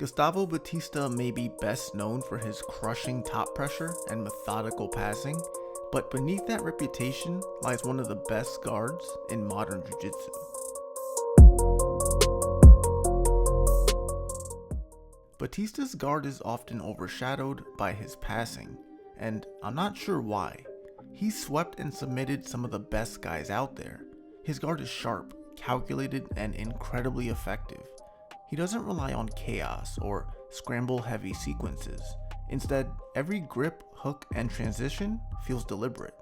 Gustavo Batista may be best known for his crushing top pressure and methodical passing, but beneath that reputation lies one of the best guards in modern jiu-jitsu. Batista's guard is often overshadowed by his passing, and I'm not sure why. He swept and submitted some of the best guys out there. His guard is sharp, calculated, and incredibly effective. He doesn't rely on chaos or scramble-heavy sequences. Instead, every grip, hook, and transition feels deliberate.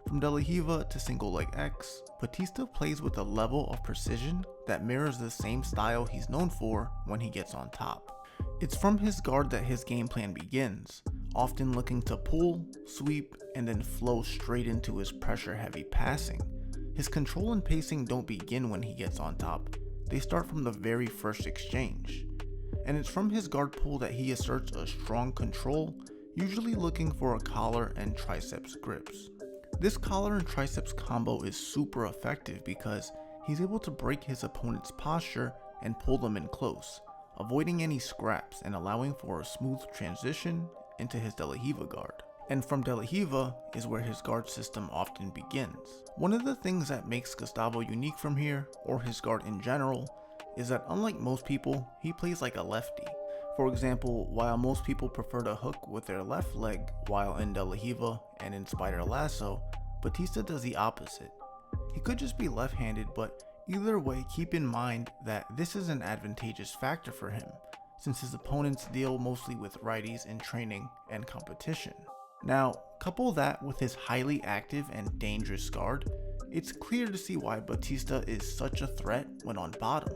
From De La Riva to single leg X, Batista plays with a level of precision that mirrors the same style he's known for when he gets on top. It's from his guard that his game plan begins, often looking to pull, sweep, and then flow straight into his pressure-heavy passing. His control and pacing don't begin when he gets on top. They start from the very first exchange. And it's from his guard pull that he asserts a strong control, usually looking for a collar and triceps grips. This collar and triceps combo is super effective because he's able to break his opponent's posture and pull them in close, avoiding any scraps and allowing for a smooth transition into his De La Riva guard. And from De La Riva is where his guard system often begins. One of the things that makes Gustavo unique from here, or his guard in general, is that unlike most people, he plays like a lefty. For example, while most people prefer to hook with their left leg while in De La Riva and in Spider Lasso, Batista does the opposite. He could just be left-handed, but either way, keep in mind that this is an advantageous factor for him, since his opponents deal mostly with righties in training and competition. Now, couple that with his highly active and dangerous guard, it's clear to see why Batista is such a threat when on bottom.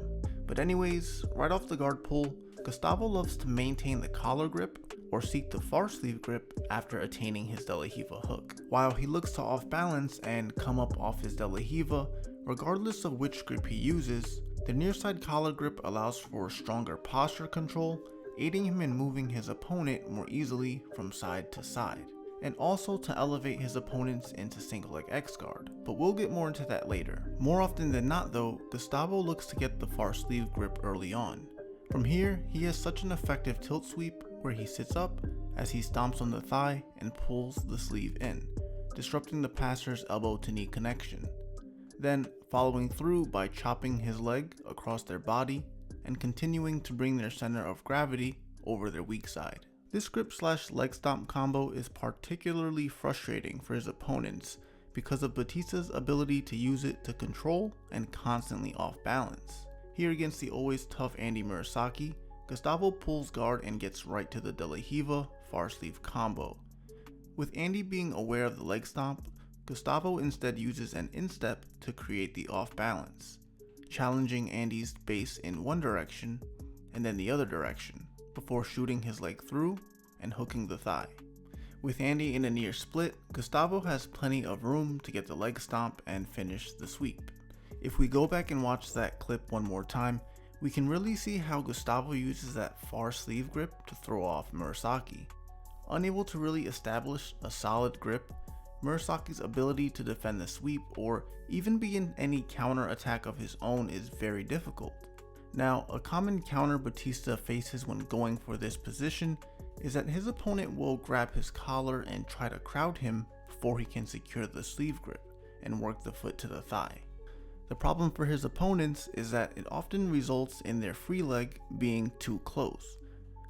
But anyways, right off the guard pull, Gustavo loves to maintain the collar grip or seek the far sleeve grip after attaining his De La Riva hook. While he looks to off balance and come up off his De La Riva, regardless of which grip he uses, the near side collar grip allows for stronger posture control, aiding him in moving his opponent more easily from side to side, and also to elevate his opponents into single leg X guard, but we'll get more into that later. More often than not though, Gustavo looks to get the far sleeve grip early on. From here, he has such an effective tilt sweep where he sits up as he stomps on the thigh and pulls the sleeve in, disrupting the passer's elbow to knee connection. Then following through by chopping his leg across their body and continuing to bring their center of gravity over their weak side. This grip / leg stomp combo is particularly frustrating for his opponents because of Batista's ability to use it to control and constantly off balance. Here against the always tough Andy Murasaki, Gustavo pulls guard and gets right to the De La Riva far sleeve combo. With Andy being aware of the leg stomp, Gustavo instead uses an instep to create the off balance, challenging Andy's base in one direction and then the other direction, before shooting his leg through and hooking the thigh. With Andy in a near split, Gustavo has plenty of room to get the leg stomp and finish the sweep. If we go back and watch that clip one more time, we can really see how Gustavo uses that far sleeve grip to throw off Murasaki. Unable to really establish a solid grip, Murasaki's ability to defend the sweep or even begin any counter attack of his own is very difficult. Now, a common counter Batista faces when going for this position is that his opponent will grab his collar and try to crowd him before he can secure the sleeve grip and work the foot to the thigh. The problem for his opponents is that it often results in their free leg being too close,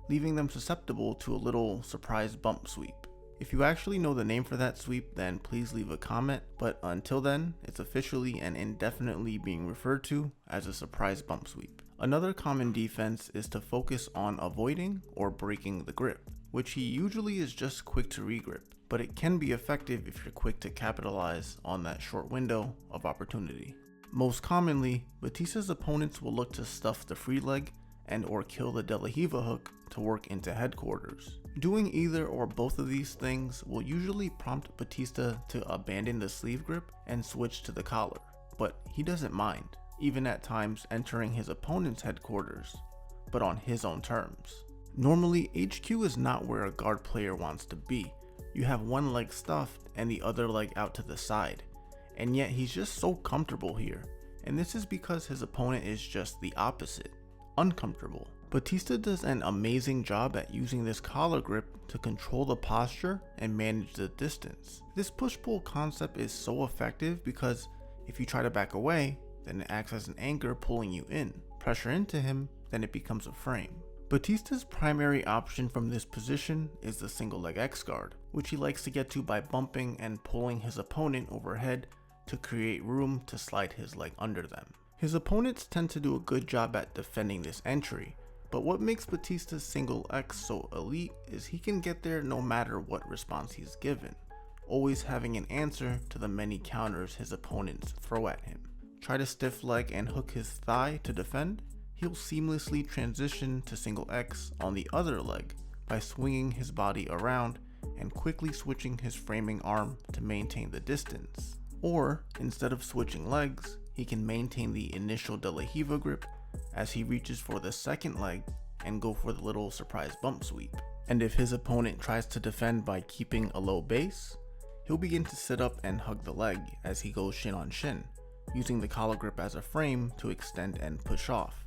leaving them susceptible to a little surprise bump sweep. If you actually know the name for that sweep, then please leave a comment, but until then, it's officially and indefinitely being referred to as a surprise bump sweep. Another common defense is to focus on avoiding or breaking the grip, which he usually is just quick to regrip, but it can be effective if you're quick to capitalize on that short window of opportunity. Most commonly, Batista's opponents will look to stuff the free leg and or kill the De La Riva hook to work into headquarters. Doing either or both of these things will usually prompt Batista to abandon the sleeve grip and switch to the collar, but he doesn't mind, even at times entering his opponent's headquarters, but on his own terms. Normally, HQ is not where a guard player wants to be. You have one leg stuffed and the other leg out to the side, and yet he's just so comfortable here, and this is because his opponent is just the opposite, uncomfortable. Batista does an amazing job at using this collar grip to control the posture and manage the distance. This push-pull concept is so effective because if you try to back away, then it acts as an anchor pulling you in. Pressure into him, then it becomes a frame. Batista's primary option from this position is the single leg X guard, which he likes to get to by bumping and pulling his opponent overhead to create room to slide his leg under them. His opponents tend to do a good job at defending this entry, but what makes Batista's single X so elite is he can get there no matter what response he's given, always having an answer to the many counters his opponents throw at him. Try to stiff leg and hook his thigh to defend, he'll seamlessly transition to single X on the other leg by swinging his body around and quickly switching his framing arm to maintain the distance. Or, instead of switching legs, he can maintain the initial De La Riva grip as he reaches for the second leg and go for the little surprise bump sweep. And if his opponent tries to defend by keeping a low base, he'll begin to sit up and hug the leg as he goes shin on shin, using the collar grip as a frame to extend and push off,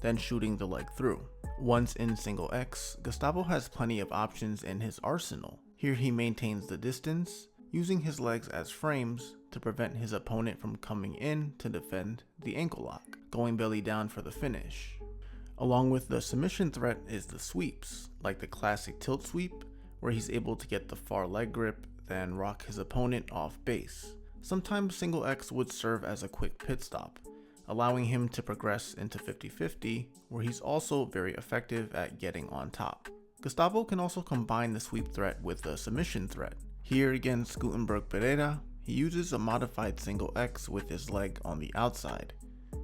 then shooting the leg through. Once in single X, Gustavo has plenty of options in his arsenal. Here he maintains the distance, using his legs as frames to prevent his opponent from coming in to defend the ankle lock, going belly down for the finish. Along with the submission threat is the sweeps, like the classic tilt sweep, where he's able to get the far leg grip, then rock his opponent off base. Sometimes single X would serve as a quick pit stop, allowing him to progress into 50-50, where he's also very effective at getting on top. Gustavo can also combine the sweep threat with the submission threat. Here against Gutenberg Pereira, he uses a modified single X with his leg on the outside.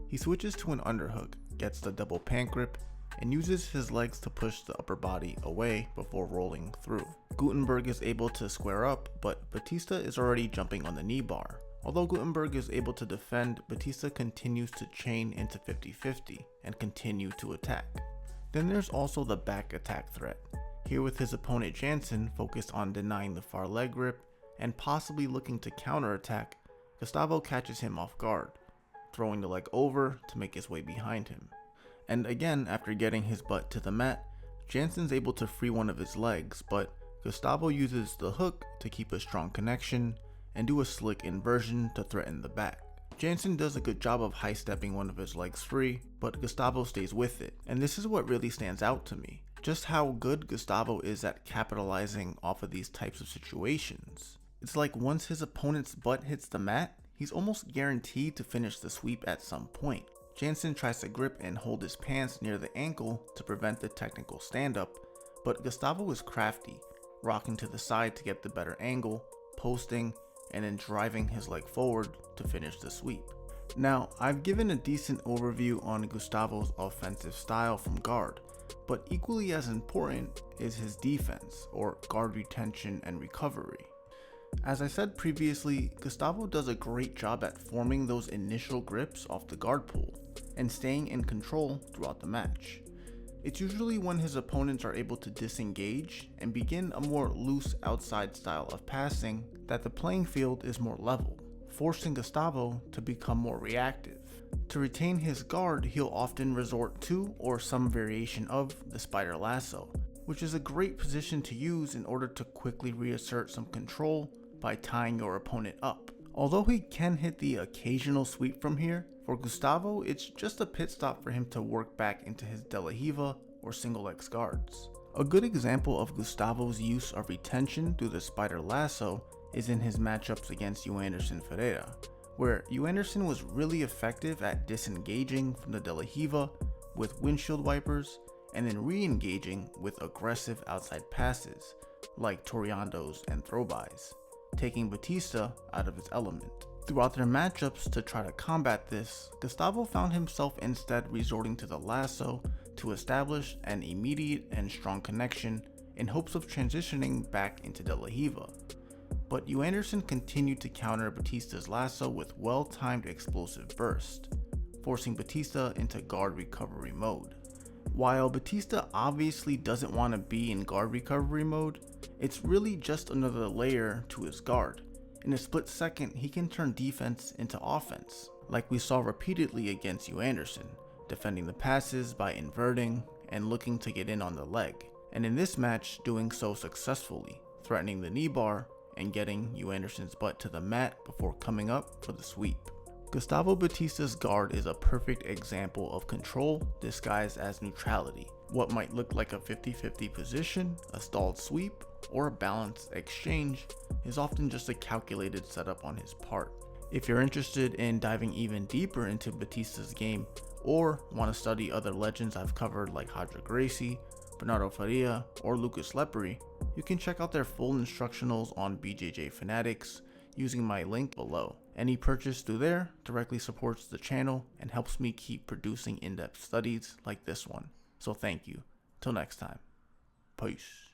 He switches to an underhook, gets the double pant grip, and uses his legs to push the upper body away before rolling through. Gutenberg is able to square up, but Batista is already jumping on the knee bar. Although Gutenberg is able to defend, Batista continues to chain into 50-50 and continue to attack. Then there's also the back attack threat. Here with his opponent Jansen focused on denying the far leg grip and possibly looking to counterattack, Gustavo catches him off guard, throwing the leg over to make his way behind him. And again, after getting his butt to the mat, Jansen's able to free one of his legs, but Gustavo uses the hook to keep a strong connection and do a slick inversion to threaten the back. Jansen does a good job of high stepping one of his legs free, but Gustavo stays with it, and this is what really stands out to me, just how good Gustavo is at capitalizing off of these types of situations. It's like once his opponent's butt hits the mat, he's almost guaranteed to finish the sweep at some point. Jansen tries to grip and hold his pants near the ankle to prevent the technical stand-up, but Gustavo is crafty, rocking to the side to get the better angle, posting, and then driving his leg forward to finish the sweep. Now, I've given a decent overview on Gustavo's offensive style from guard, but equally as important is his defense, or guard retention and recovery. As I said previously, Gustavo does a great job at forming those initial grips off the guard pull and staying in control throughout the match. It's usually when his opponents are able to disengage and begin a more loose outside style of passing that the playing field is more level, forcing Gustavo to become more reactive. To retain his guard, he'll often resort to or some variation of the spider lasso, which is a great position to use in order to quickly reassert some control by tying your opponent up. Although he can hit the occasional sweep from here, for Gustavo it's just a pit stop for him to work back into his De La Riva or single X guards. A good example of Gustavo's use of retention through the spider lasso is in his matchups against Anderson Ferreira, where Anderson was really effective at disengaging from the De La Riva with windshield wipers and then re-engaging with aggressive outside passes like Toriandos and throw-bys, taking Batista out of his element. Throughout their matchups to try to combat this, Gustavo found himself instead resorting to the lasso to establish an immediate and strong connection in hopes of transitioning back into De La Riva. But Anderson continued to counter Batista's lasso with well-timed explosive burst, forcing Batista into guard recovery mode. While Batista obviously doesn't want to be in guard recovery mode, it's really just another layer to his guard. In a split second, he can turn defense into offense, like we saw repeatedly against Anderson, defending the passes by inverting and looking to get in on the leg, and in this match doing so successfully, threatening the knee bar and getting Yu Anderson's butt to the mat before coming up for the sweep. Gustavo Batista's guard is a perfect example of control disguised as neutrality. What might look like a 50-50 position, a stalled sweep, or a balanced exchange is often just a calculated setup on his part. If you're interested in diving even deeper into Batista's game, or want to study other legends I've covered like Hadra Gracie, Bernardo Faria, or Lucas Lepri, you can check out their full instructionals on BJJ Fanatics using my link below. Any purchase through there directly supports the channel and helps me keep producing in-depth studies like this one. So thank you. Till next time. Peace.